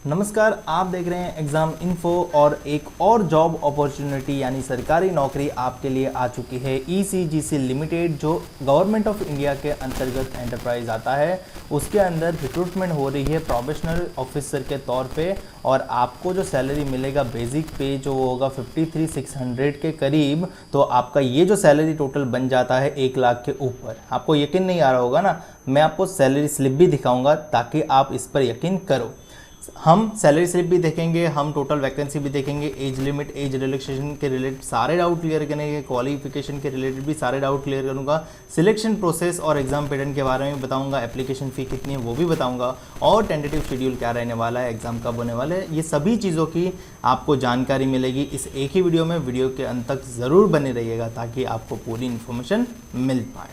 नमस्कार, आप देख रहे हैं एग्ज़ाम इन्फो और एक और जॉब अपॉर्चुनिटी यानी सरकारी नौकरी आपके लिए आ चुकी है। ECGC लिमिटेड जो गवर्नमेंट ऑफ इंडिया के अंतर्गत एंटरप्राइज आता है, उसके अंदर रिक्रूटमेंट हो रही है प्रोबेशनल ऑफिसर के तौर पे। और आपको जो सैलरी मिलेगा, बेसिक पे जो होगा 53,600 के करीब, तो आपका ये जो सैलरी टोटल बन जाता है 1 लाख के ऊपर। आपको यकीन नहीं आ रहा होगा ना, मैं आपको सैलरी स्लिप भी दिखाऊंगा ताकि आप इस पर यकीन करो। हम सैलरी स्लिप भी देखेंगे, हम टोटल वैकेंसी भी देखेंगे, एज लिमिट, एज रिलैक्सेशन के रिलेटेड सारे डाउट क्लियर करेंगे, क्वालिफिकेशन के रिलेटेड भी सारे डाउट क्लियर करूंगा, सिलेक्शन प्रोसेस और एग्जाम पैटर्न के बारे में बताऊंगा, एप्लीकेशन फ़ी कितनी है वो भी बताऊंगा, और टेंटेटिव शेड्यूल क्या रहने वाला है, एग्जाम कब होने वाला है, ये सभी चीज़ों की आपको जानकारी मिलेगी इस एक ही वीडियो में। वीडियो के अंत तक ज़रूर बने रहिएगा ताकि आपको पूरी इन्फॉर्मेशन मिल पाए।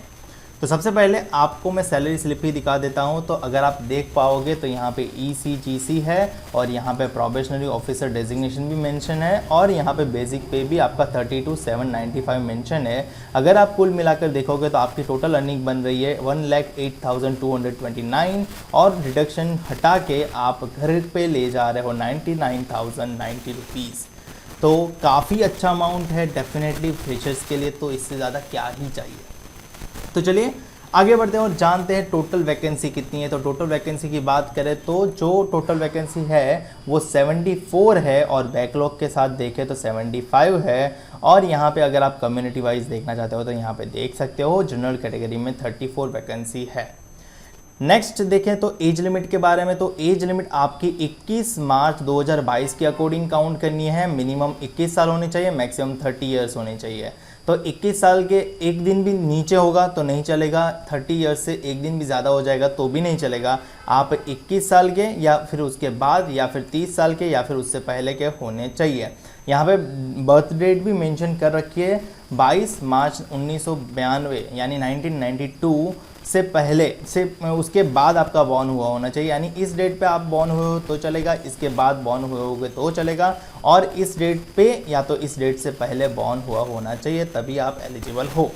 तो सबसे पहले आपको मैं सैलरी स्लिप ही दिखा देता हूं। तो अगर आप देख पाओगे तो यहाँ पे ECGC है और यहाँ पे प्रोबेशनरी ऑफिसर डेजिग्नेशन भी मेंशन है और यहाँ पे बेसिक पे भी आपका 32,795 मेंशन है। अगर आप कुल मिलाकर देखोगे तो आपकी टोटल अर्निंग बन रही है 1,08,229 और रिडक्शन हटा के आप घर पे ले जा रहे हो 99,090 रुपीज़। तो काफ़ी अच्छा अमाउंट है डेफिनेटली फ्रेशर्स के लिए, तो इससे ज़्यादा क्या ही चाहिए। तो चलिए आगे बढ़ते हैं और जानते हैं टोटल वैकेंसी कितनी है। तो टोटल वैकेंसी की बात करें तो जो टोटल वैकेंसी है वो 74 है और बैकलॉग के साथ देखें तो 75 है। और यहाँ पे अगर आप कम्युनिटी वाइज देखना चाहते हो तो यहाँ पे देख सकते हो जनरल कैटेगरी में 34 वैकेंसी है। नेक्स्ट देखें तो एज लिमिट के बारे में, तो एज लिमिट आपकी 21 मार्च 2022 के अकॉर्डिंग काउंट करनी है। मिनिमम 21 साल होने चाहिए, मैक्सिमम 30 ईयर्स होने चाहिए। तो 21 साल के एक दिन भी नीचे होगा तो नहीं चलेगा, 30 ईयर्स से एक दिन भी ज़्यादा हो जाएगा तो भी नहीं चलेगा। आप 21 साल के या फिर उसके बाद या फिर 30 साल के या फिर उससे पहले के होने चाहिए। यहाँ पे बर्थ डेट भी मेंशन कर रखी है 22 मार्च 1992 यानी 1992 से पहले से उसके बाद आपका बॉर्न हुआ होना चाहिए। यानी इस डेट पे आप बॉर्न हुए हो तो चलेगा, इसके बाद बॉर्न हुए होगे तो चलेगा, और इस डेट पे या तो इस डेट से पहले बॉर्न हुआ होना चाहिए, तभी आप एलिजिबल हो।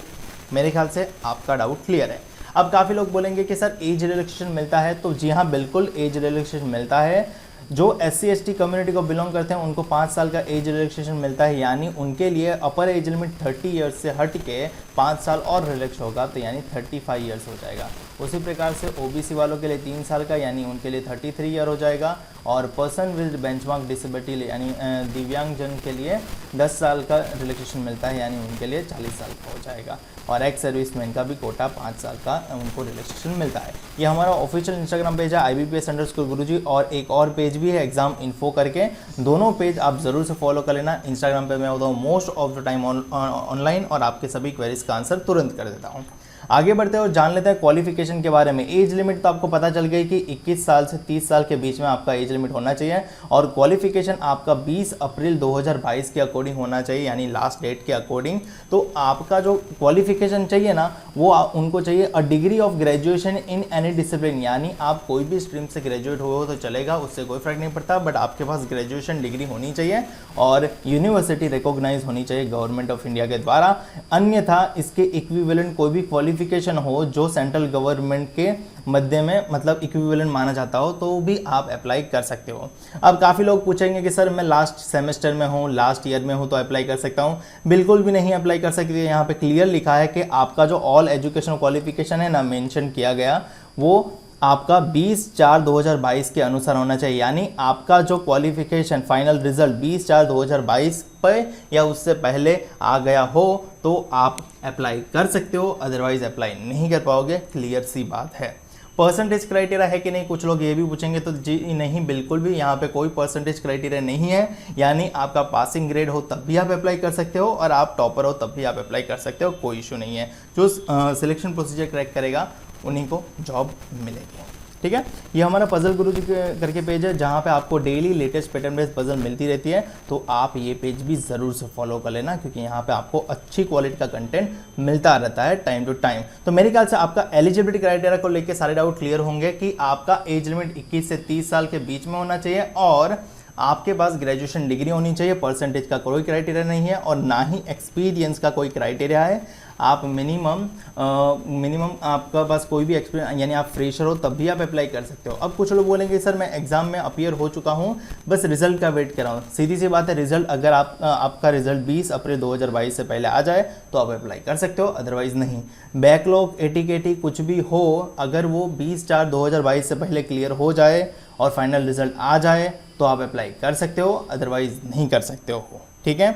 मेरे ख्याल से आपका डाउट क्लियर है। अब काफ़ी लोग बोलेंगे कि सर एज रिलैक्सेशन मिलता है, तो जी हाँ बिल्कुल एज रिलैक्सेशन मिलता है। जो SC ST कम्युनिटी को बिलोंग करते हैं उनको 5 साल का एज रिलैक्सेशन मिलता है, यानी उनके लिए अपर एज लिमिट 30 ईयर्स से हट के 5 साल और रिलैक्स होगा तो यानी 35 ईयर्स हो जाएगा। उसी प्रकार से OBC वालों के लिए 3 साल का यानी उनके लिए 33 ईयर हो जाएगा, और पर्सन विद बेंचमार्क डिसेबिलिटी यानी दिव्यांगजन के लिए 10 साल का रिलैक्सेशन मिलता है, यानी उनके लिए 40 साल का हो जाएगा। और एक्स सर्विसमैन का भी कोटा 5 साल का उनको रिलैक्सेशन मिलता है। ये हमारा ऑफिशियल इंस्टाग्राम पेज है IBPS_गुरुजी, और एक और पेज भी है एग्जाम इन्फो करके। दोनों पेज आप ज़रूर से फॉलो कर लेना। इंस्टाग्राम पे मैं होता हूँ most of the time online और आपके सभी क्वेरीज का आंसर तुरंत कर देता हूँ। आगे बढ़ते हैं और जान लेते हैं क्वालिफिकेशन के बारे में। एज लिमिट तो आपको पता चल गई कि 21 साल से 30 साल के बीच में आपका एज लिमिट होना चाहिए, और क्वालिफिकेशन आपका 20 अप्रैल 2022 के अकॉर्डिंग होना चाहिए, यानी लास्ट डेट के अकॉर्डिंग। तो आपका जो क्वालिफिकेशन चाहिए ना वो उनको चाहिए a degree of graduation in any discipline, यानी आप कोई भी स्ट्रीम से ग्रेजुएट हो तो चलेगा, उससे कोई फर्क नहीं पड़ता, बट आपके पास ग्रेजुएशन डिग्री होनी चाहिए और यूनिवर्सिटी रिकॉग्नाइज होनी चाहिए गवर्नमेंट ऑफ इंडिया के द्वारा। अन्यथा इसके इक्विवेलेंट कोई भी क्वालिफिकेशन हो जो सेंट्रल गवर्नमेंट के मध्य में मतलब इक्विवेलेंट माना जाता हो तो भी आप अप्लाई कर सकते हो। अब काफ़ी लोग पूछेंगे कि सर मैं लास्ट सेमेस्टर में हूँ, लास्ट ईयर में हूँ तो अप्लाई कर सकता हूँ। बिल्कुल भी नहीं अप्लाई कर सकते। यहाँ पे क्लियर लिखा है कि आपका जो ऑल एजुकेशन क्वालिफिकेशन है ना मेंशन किया गया, वो आपका 20/4/2022 के अनुसार होना चाहिए। यानी आपका जो क्वालिफिकेशन फाइनल रिजल्ट 20/4/2022 पे या उससे पहले आ गया हो तो आप अप्लाई कर सकते हो, अदरवाइज अप्लाई नहीं कर पाओगे। क्लियर सी बात है। परसेंटेज क्राइटेरिया है कि नहीं, कुछ लोग ये भी पूछेंगे, तो जी नहीं बिल्कुल भी यहाँ पे कोई परसेंटेज क्राइटेरिया नहीं है। यानी आपका पासिंग ग्रेड हो तब भी आप अप्लाई कर सकते हो और आप टॉपर हो तब भी आप अप्लाई कर सकते हो, कोई इशू नहीं है। जो सिलेक्शन प्रोसीजर क्रैक करेगा उन्हीं को जॉब मिलेगी। ठीक है, ये हमारा पजल गुरुजी करके पेज है जहाँ पे आपको daily latest pattern based puzzle मिलती रहती है, तो आप ये पेज भी ज़रूर से फॉलो कर लेना क्योंकि यहाँ पे आपको अच्छी क्वालिटी का कंटेंट मिलता रहता है टाइम टू टाइम। तो मेरे ख्याल से आपका एलिजिबिलिटी क्राइटेरिया को लेकर सारे डाउट क्लियर होंगे कि आपका एज लिमिट 21 से 30 साल के बीच में होना चाहिए और आपके पास ग्रेजुएशन डिग्री होनी चाहिए। परसेंटेज का कोई क्राइटेरिया नहीं है और ना ही एक्सपीरियंस का कोई क्राइटेरिया है। आप मिनिमम आपका पास कोई भी एक्सपीरियंस यानी आप फ्रेशर हो तब भी आप अप्लाई कर सकते हो। अब कुछ लोग बोलेंगे सर मैं एग्जाम में अपीयर हो चुका हूँ, बस रिजल्ट का वेट कर रहा हूँ। सीधी सी बात है, रिजल्ट अगर आपका रिजल्ट 20 अप्रैल 2022 से पहले आ जाए तो आप अप्लाई कर सकते हो, अदरवाइज नहीं। बैकलॉग 80 कुछ भी हो, अगर वो 20/4/2022 से पहले क्लियर हो जाए और फाइनल रिजल्ट आ जाए तो आप अप्लाई कर सकते हो, अदरवाइज नहीं कर सकते हो। ठीक है,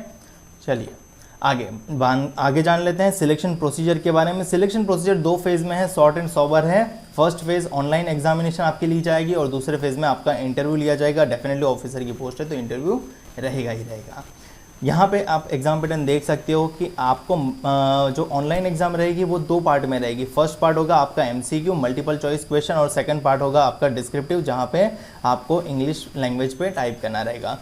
चलिए आगे जान लेते हैं सिलेक्शन प्रोसीजर के बारे में। सिलेक्शन प्रोसीजर 2 फेज़ में है, शॉर्ट एंड सोबर है। फर्स्ट फेज़ ऑनलाइन एग्जामिनेशन आपकी ली जाएगी और दूसरे फेज़ में आपका इंटरव्यू लिया जाएगा। डेफिनेटली ऑफिसर की पोस्ट है तो इंटरव्यू रहेगा ही रहेगा। यहाँ पे आप एग्जाम पैटर्न देख सकते हो कि आपको जो ऑनलाइन एग्जाम रहेगी वो 2 पार्ट में रहेगी। फर्स्ट पार्ट होगा आपका MCQ मल्टीपल चॉइस क्वेश्चन और सेकंड पार्ट होगा आपका डिस्क्रिप्टिव, जहाँ पे आपको इंग्लिश लैंग्वेज पे टाइप करना रहेगा।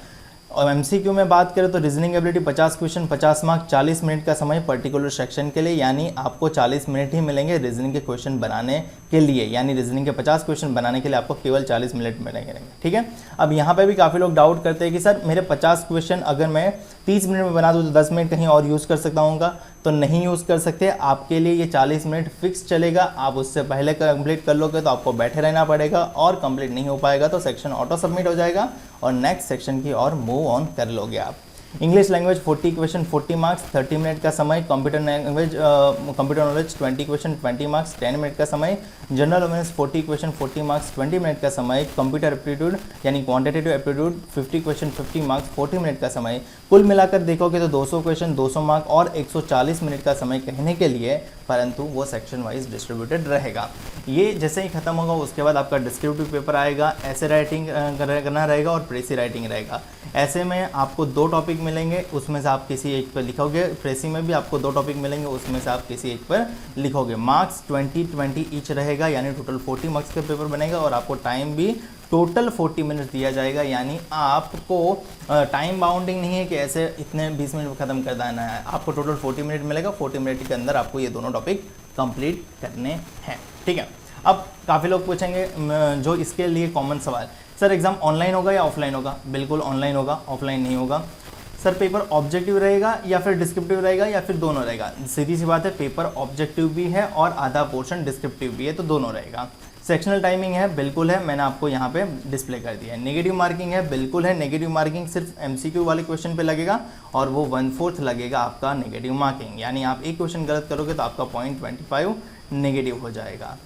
और MCQ में बात करें तो reasoning ability 50 question 50 mark, 40 minute का समय पर्टिकुलर सेक्शन के लिए, यानी आपको 40 मिनट ही मिलेंगे रीजनिंग के क्वेश्चन बनाने के लिए, यानी रीजनिंग के 50 क्वेश्चन बनाने के लिए आपको केवल 40 मिनट मिलेंगे। ठीक है, अब यहाँ पे भी काफ़ी लोग डाउट करते हैं कि सर मेरे 50 क्वेश्चन अगर मैं 30 मिनट में बना दूँ तो 10 मिनट कहीं और यूज़ कर सकता हूँ, तो नहीं यूज़ कर सकते। आपके लिए ये 40 मिनट फिक्स चलेगा। आप उससे पहले कंप्लीट कर लोगे तो आपको बैठे रहना पड़ेगा और कंप्लीट नहीं हो पाएगा तो सेक्शन ऑटो सबमिट हो जाएगा और नेक्स्ट सेक्शन की और मूव ऑन कर लोगे आप। English language 40 question 40 marks, 30 minute का समय। Computer knowledge 20 question 20 marks, 10 minute का समय। General awareness 40 question 40 marks, 20 minute का समय। कंप्यूटर एप्टीट्यूड यानी quantitative aptitude 50 question 50 marks, 40 minute का समय। कुल मिलाकर देखोगे तो 200 क्वेश्चन 200 मार्क और 140 मिनट का समय कहने के लिए, परंतु वो सेक्शन वाइज डिस्ट्रीब्यूटेड रहेगा। ये जैसे ही खत्म होगा उसके बाद आपका डिस्क्रिप्टिव पेपर आएगा, ऐसे राइटिंग करना रहेगा और प्रेसी राइटिंग रहेगा। ऐसे में आपको 2 टॉपिक मिलेंगे, उसमें से आप किसी एक पर लिखोगे। प्रेसी में भी आपको 2 टॉपिक मिलेंगे, उसमें से आप किसी एक पर लिखोगे। मार्क्स 20-20 ईच रहेगा, यानी टोटल 40 मार्क्स का पेपर बनेगा और आपको टाइम भी टोटल 40 मिनट दिया जाएगा। यानी आपको टाइम बाउंडिंग नहीं है कि ऐसे इतने 20 मिनट में ख़त्म कर देना है। आपको टोटल 40 मिनट मिलेगा, 40 मिनट के अंदर आपको ये दोनों टॉपिक कंप्लीट करने हैं। ठीक है, अब काफ़ी लोग पूछेंगे जो इसके लिए कॉमन सवाल, सर एग्ज़ाम ऑनलाइन होगा या ऑफलाइन होगा? बिल्कुल ऑनलाइन होगा, ऑफलाइन नहीं होगा। सर पेपर ऑब्जेक्टिव रहेगा या फिर डिस्क्रिप्टिव रहेगा या फिर दोनों रहेगा? सीधी सी बात है, पेपर ऑब्जेक्टिव भी है और आधा पोर्शन डिस्क्रिप्टिव भी है, तो दोनों रहेगा। सेक्शनल टाइमिंग है, बिल्कुल है, मैंने आपको यहाँ पे डिस्प्ले कर दिया है। नेगेटिव मार्किंग है, बिल्कुल है। नेगेटिव मार्किंग सिर्फ MCQ वाले क्वेश्चन पे लगेगा और वो 1/4 लगेगा आपका नेगेटिव मार्किंग, यानी आप एक क्वेश्चन गलत करोगे तो आपका 0.25 नेगेटिव हो जाएगा।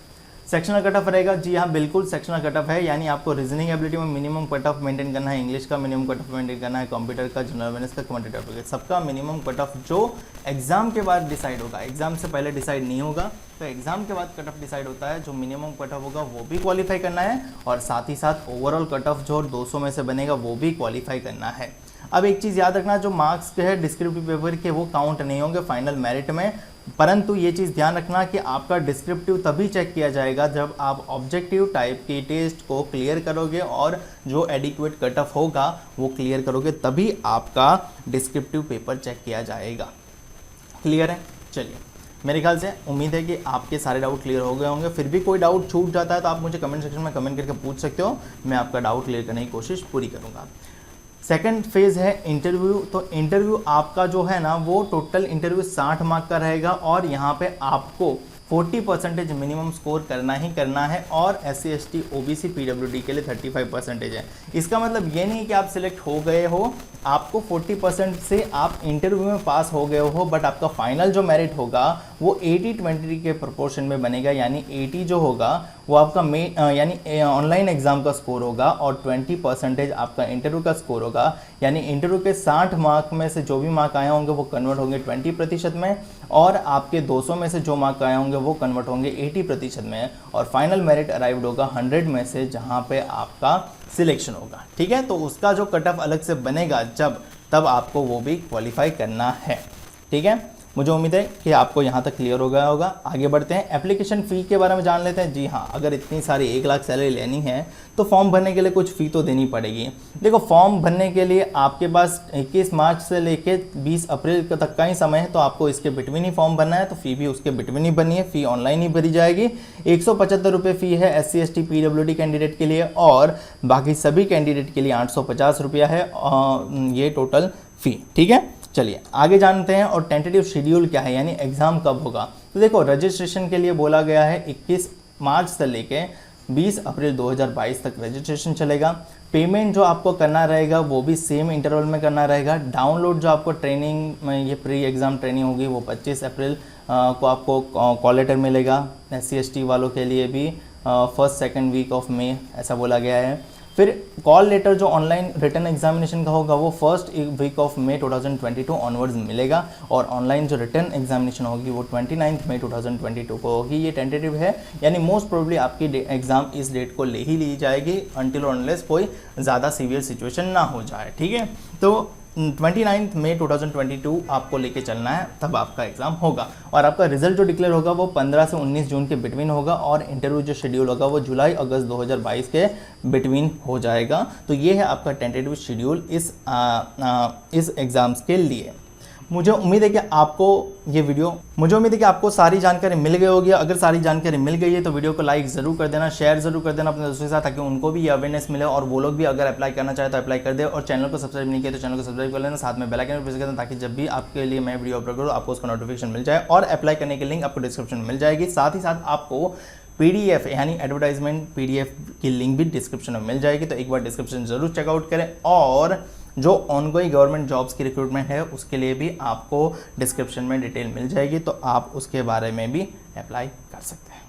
सेक्शनल कट ऑफ रहेगा, जी हाँ बिल्कुल सेक्शनल कट ऑफ है, यानी आपको रीजनिंग एबिलिटी में मिनिमम कट ऑफ मेंटेन करना है, इंग्लिश का मिनिमम कट ऑफ मेंटेन करना है, कंप्यूटर का, जनरल अवेयरनेस का, क्वांटिटेटिव सबका मिनिमम कट ऑफ जो एग्जाम के बाद डिसाइड होगा। एग्जाम से पहले डिसाइड नहीं होगा, तो एग्जाम के बाद कट ऑफ डिसाइड होता है। जो मिनिमम कट ऑफ होगा वो भी क्वालिफाई करना है और साथ ही साथ ओवरऑल कट ऑफ जो 200 में से बनेगा वो भी क्वालिफाई करना है। अब एक चीज़ याद रखना, जो मार्क्स के है डिस्क्रिप्टिव पेपर के वो काउंट नहीं होंगे फाइनल मेरिट में, परंतु ये चीज़ ध्यान रखना कि आपका डिस्क्रिप्टिव तभी चेक किया जाएगा जब आप ऑब्जेक्टिव टाइप की टेस्ट को क्लियर करोगे और जो एडिक्वेट कट ऑफ होगा वो क्लियर करोगे, तभी आपका डिस्क्रिप्टिव पेपर चेक किया जाएगा। क्लियर है? चलिए, मेरे ख्याल से उम्मीद है कि आपके सारे डाउट क्लियर हो गए होंगे। फिर भी कोई डाउट छूट जाता है तो आप मुझे कमेंट सेक्शन में कमेंट करके पूछ सकते हो, मैं आपका डाउट क्लियर करने की कोशिश पूरी करूँगा। सेकंड फेज़ है इंटरव्यू। तो इंटरव्यू आपका जो है ना वो टोटल इंटरव्यू 60 मार्क का रहेगा और यहाँ पे आपको 40% मिनिमम स्कोर करना ही करना है और SC ST OBC PWD के लिए 35% है। इसका मतलब ये नहीं कि आप सिलेक्ट हो गए हो, आपको 40% से आप इंटरव्यू में पास हो गए हो, बट आपका फाइनल जो मेरिट होगा वो 80-20 के प्रोपोर्शन में बनेगा, यानी 80 जो होगा वो आपका यानी ऑनलाइन एग्जाम का स्कोर होगा और 20% आपका इंटरव्यू का स्कोर होगा, यानी इंटरव्यू के 60 मार्क में से जो भी मार्क आए होंगे वो कन्वर्ट होंगे 20% में और आपके 200 में से जो मार्क आए होंगे वो कन्वर्ट होंगे 80% में और फाइनल मेरिट अराइव्ड होगा 100 में से, जहाँ पे आपका सिलेक्शन होगा। ठीक है, तो उसका जो कट ऑफ अलग से बनेगा तब आपको वो भी क्वालिफाई करना है। ठीक है, मुझे उम्मीद है कि आपको यहाँ तक क्लियर हो गया होगा। आगे बढ़ते हैं, एप्लीकेशन फ़ी के बारे में जान लेते हैं। जी हाँ, अगर इतनी सारी 1 लाख सैलरी लेनी है तो फॉर्म भरने के लिए कुछ फ़ी तो देनी पड़ेगी। देखो, फॉर्म भरने के लिए आपके पास 21 मार्च से लेके 20 अप्रैल तक का ही समय है, तो आपको इसके बिटवीन ही फॉर्म भरना है, तो फ़ी भी उसके बिटवीन ही भरनी है। फ़ी ऑनलाइन ही भरी जाएगी। 175 रुपये फ़ी है SC ST PWD कैंडिडेट के लिए और बाकी सभी कैंडिडेट के लिए 850 रुपया है ये टोटल फ़ी। ठीक है, चलिए आगे जानते हैं और टेंटेटिव शेड्यूल क्या है, यानी एग्ज़ाम कब होगा। तो देखो रजिस्ट्रेशन के लिए बोला गया है 21 मार्च से लेके 20 अप्रैल 2022 तक रजिस्ट्रेशन चलेगा। पेमेंट जो आपको करना रहेगा वो भी सेम इंटरवल में करना रहेगा। डाउनलोड जो आपको ट्रेनिंग में ये प्री एग्ज़ाम ट्रेनिंग होगी वो 25 अप्रैल को आपको कॉल लेटर मिलेगा। SC/ST वालों के लिए भी first second week of May ऐसा बोला गया है। फिर कॉल लेटर जो ऑनलाइन रिटर्न एग्जामिनेशन का होगा वो first week of May 2022 onwards मिलेगा, और ऑनलाइन जो रिटर्न एग्जामिनेशन होगी वो 29 मई 2022 को होगी। ये टेंटेटिव है, यानी मोस्ट प्रोबेबली आपकी एग्ज़ाम इस डेट को ले ही ली जाएगी अनटिल और अनलेस कोई ज़्यादा सीवियर सिचुएशन ना हो जाए, ठीक है। तो 29 मई 2022 आपको लेके चलना है, तब आपका एग्ज़ाम होगा, और आपका रिजल्ट जो डिक्लेयर होगा वो 15 से 19 जून के बिटवीन होगा, और इंटरव्यू जो शेड्यूल होगा वो जुलाई अगस्त 2022 के बिटवीन हो जाएगा। तो ये है आपका टेंटेटिव शेड्यूल इस एग्ज़ाम्स के लिए। मुझे उम्मीद है कि आपको सारी जानकारी मिल गई होगी। अगर सारी जानकारी मिल गई है तो वीडियो को लाइक ज़रूर कर देना, शेयर ज़रूर कर देना अपने दोस्तों के साथ, ताकि उनको भी ये अवेयरनेस मिले और वो लोग भी अगर अप्लाई करना चाहे तो अप्लाई कर दे। और चैनल को सब्सक्राइब नहीं किया तो चैनल को सब्सक्राइब कर लेना, साथ में बेल आइकन प्रेस कर देना, ताकि जब भी आपके लिए मैं वीडियो अपलोड करूँ आपको उसका नोटिफिकेशन मिल जाए। और अप्लाई करने की लिंक आपको डिस्क्रिप्शन में मिल जाएगी। साथ ही साथ आपको PDF यानी एडवर्टाइजमेंट PDF की लिंक भी डिस्क्रिप्शन में मिल जाएगी, तो एक बार डिस्क्रिप्शन ज़रूर चेकआउट करें। और जो ऑनगोइंग गवर्नमेंट जॉब्स की रिक्रूटमेंट है उसके लिए भी आपको डिस्क्रिप्शन में डिटेल मिल जाएगी, तो आप उसके बारे में भी अप्लाई कर सकते हैं।